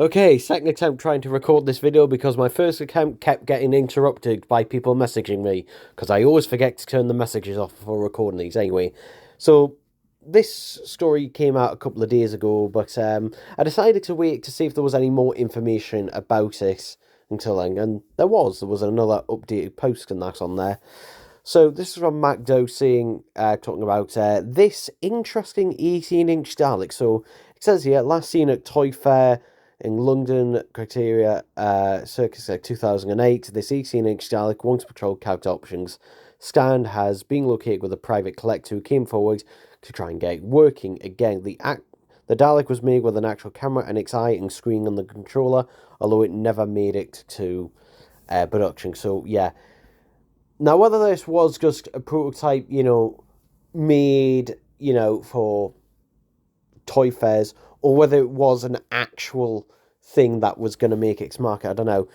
Okay, second attempt trying to record this video because my first attempt kept getting interrupted by people messaging me because I always forget to turn the messages off before recording these anyway. So, this story came out a couple of days ago, but I decided to wait to see if there was any more information about it until then, and there was. There was another updated post and that on there. So, this is from Mac Doe saying, talking about this interesting 18-inch Dalek. So, it says here, last seen at Toy Fair in London, criteria, circa 2008, this 18-inch Dalek once patrolled couch options stand has been located with a private collector who came forward to try and get it working again. The Dalek was made with an actual camera and its eye and screen on the controller, although it never made it to production. So, yeah. Now, whether this was just a prototype, made, for toy fairs, or whether it was an actual thing that was going to make its market, I don't know.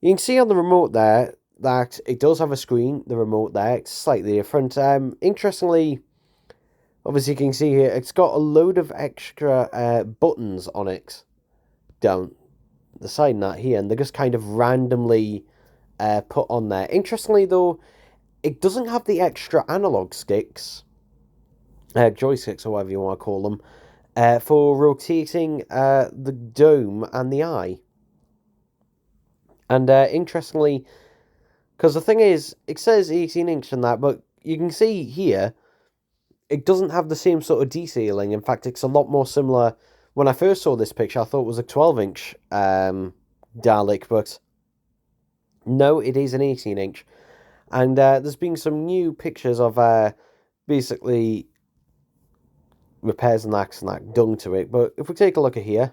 You can see on the remote there that it does have a screen, the remote there, it's slightly different. Interestingly, obviously you can see here, it's got a load of extra buttons on it down the side and that here, and they're just kind of randomly put on there. Interestingly though, it doesn't have the extra analog sticks, joysticks or whatever you want to call them, for rotating the dome and the eye. And interestingly, because the thing is, it says 18-inch and that, but you can see here, it doesn't have the same sort of detailing. In fact, it's a lot more similar. When I first saw this picture, I thought it was a 12-inch Dalek, but no, it is an 18-inch. And there's been some new pictures of basically repairs and that done to it. But if we take a look at here,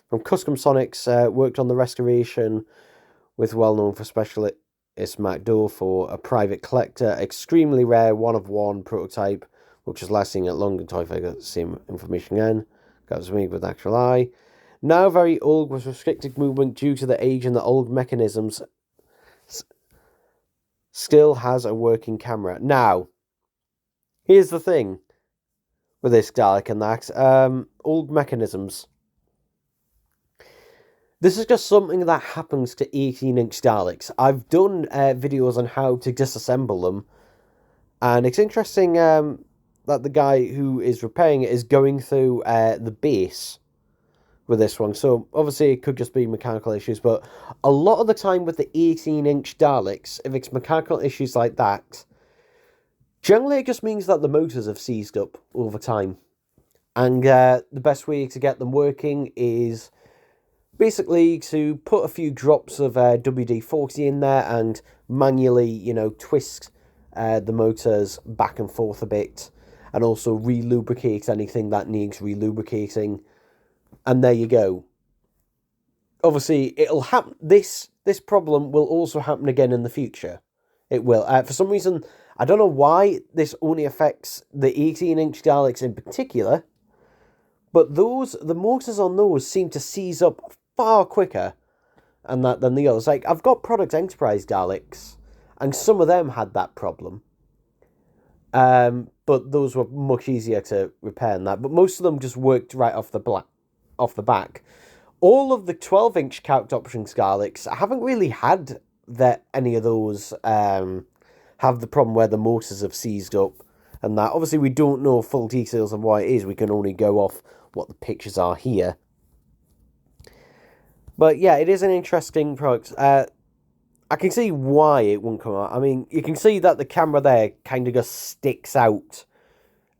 from Custom Sonics, worked on the restoration with well-known for specialist Mac Doe for a private collector, extremely rare one-of-one prototype, which is last seen at London Toy Fair. Got the same information again. Got was made with actual eye. Now very old with restricted movement due to the age and the old mechanisms. Still has a working camera. Now, here's the thing with this Dalek and that. Old mechanisms. This is just something that happens to 18-inch Daleks. I've done videos on how to disassemble them, and it's interesting that the guy who is repairing it is going through the base with this one. So obviously it could just be mechanical issues, but a lot of the time with the 18-inch Daleks, if it's mechanical issues like that, generally it just means that the motors have seized up over time. And the best way to get them working is basically to put a few drops of WD-40 in there and manually, twist the motors back and forth a bit, and also re-lubricate anything that needs re-lubricating. And there you go. Obviously, it'll happen. This problem will also happen again in the future. It will. For some reason, I don't know why this only affects the 18-inch Daleks in particular, but the motors on those seem to seize up far quicker than the others. Like, I've got Product Enterprise Daleks, and some of them had that problem. But those were much easier to repair than that. But most of them just worked right off the back. All of the 12-inch couch option Daleks, I haven't really had any of those have the problem where the motors have seized up and that. Obviously, we don't know full details of what it is. We can only go off what the pictures are here. But yeah, it is an interesting product. I can see why it wouldn't come out. I mean, you can see that the camera there kind of just sticks out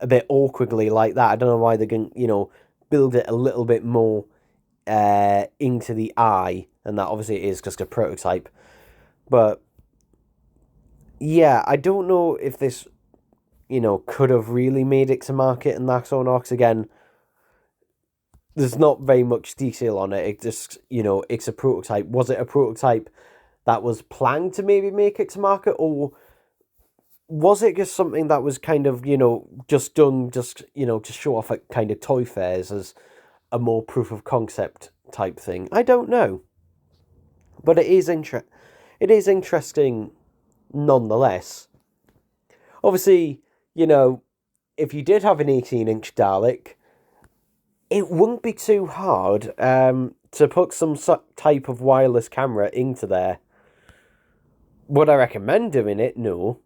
a bit awkwardly like that. I don't know why they can, build it a little bit more into the eye, and that obviously it is just a prototype. But yeah, I don't know if this, could have really made it to market and that or not. Again, there's not very much detail on it. It just, it's a prototype. Was it a prototype that was planned to maybe make it to market, or was it just something that was kind of, just done, to show off at kind of toy fairs as a more proof of concept type thing? I don't know. But it is interesting nonetheless. Obviously, if you did have an 18-inch Dalek, it wouldn't be too hard to put some type of wireless camera into there. Would I recommend doing it? No.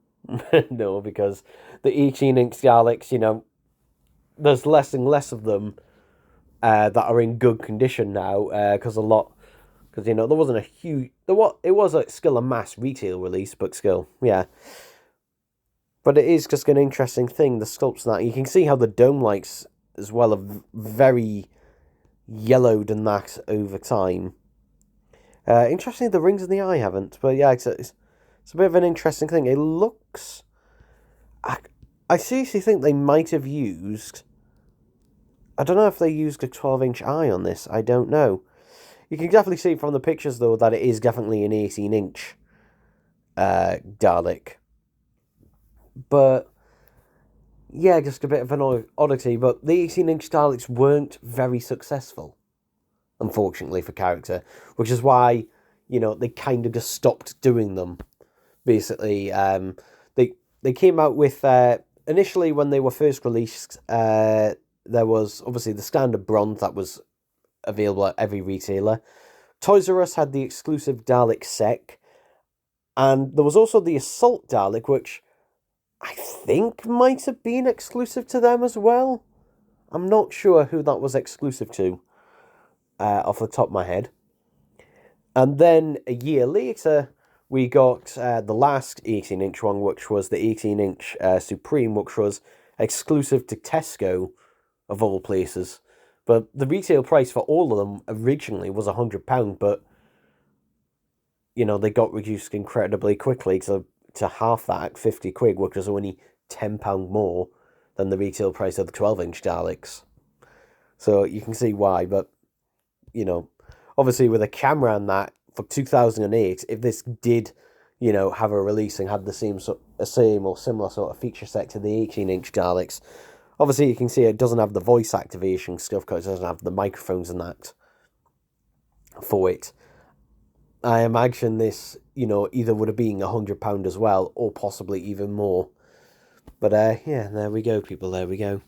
No, because the 18-inch Daleks, there's less and less of them that are in good condition now, because there wasn't a huge, it was still a mass retail release, but still, yeah. But it is just an interesting thing, the sculpts and that. You can see how the dome lights as well are very yellowed and that over time. Interesting, the rings in the eye haven't, but yeah, it's a bit of an interesting thing. It looks... I seriously think they might have used... I don't know if they used a 12-inch eye on this. I don't know. You can definitely see from the pictures, though, that it is definitely an 18-inch Dalek. But, yeah, just a bit of an oddity. But the 18-inch Daleks weren't very successful, unfortunately, for character. Which is why, they kind of just stopped doing them. Basically, they came out with... initially, when they were first released, there was obviously the standard bronze that was available at every retailer. Toys R Us had the exclusive Dalek Sec, and there was also the Assault Dalek, which I think might have been exclusive to them as well. I'm not sure who that was exclusive to, off the top of my head. And then a year later, we got the last 18-inch one, which was the 18-inch Supreme, which was exclusive to Tesco, of all places. But the retail price for all of them originally was £100, but, they got reduced incredibly quickly to half that, £50, which was only £10 more than the retail price of the 12-inch Daleks. So you can see why, but, obviously with a camera and that, for 2008, if this did, have a release and had the same or similar sort of feature set to the 18-inch Daleks, obviously you can see it doesn't have the voice activation stuff because it doesn't have the microphones and that for it. I imagine this, either would have been £100 as well, or possibly even more. But yeah, there we go, people, there we go.